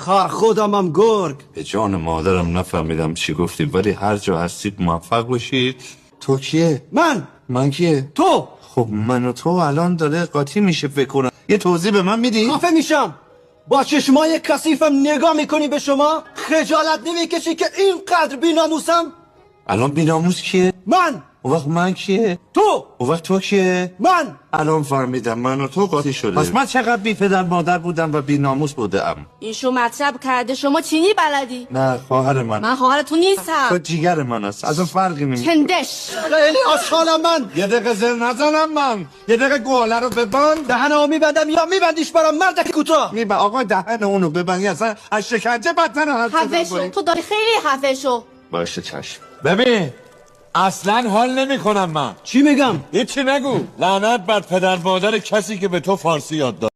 خار خودم هم گرگ. به جان مادرم نفهمیدم چی گفتی، ولی هر جا هستید موفق باشید. تو کیه؟ من کیه؟ تو. خب من و تو الان داره قاطی میشه فکر کنم. یه توضیح به من میدی؟ خفه میشم. با چشمای کثیفم نگاه میکنی به شما؟ خجالت نمیکشی که اینقدر بی‌ناموسم؟ الان بی‌ناموس کیه؟ من. اون وقت من کیه؟ تو. اون وقت تو کیه؟ من. الان فهمیدم من و تو قاطی شده. پس من چقدر بی پدر مادر بودم و بی‌ناموس بودم. ایشون مطلب کرده شما چینی بلدی؟ نه خواهر من خواهرتون نیستم. تو جیگر من است. از اون فرقی نمیکنه. چندش خیلی آشغالم من. یه دقیقه زر نزنم من. یه دقیقه گوله رو ببند. دهنمو میبندم یا میبندیش برام مردک کوتاه. آقا دهن اونو ببند. اصلا از شکنجه بدتر خفه شو. تو داری خیلی خفه شو. باشه چشم. ببین اصلا حال نمی کنم من. چی میگم؟ هیچی نگو. لعنت بر پدر مادر کسی که به تو فارسی یاد داد.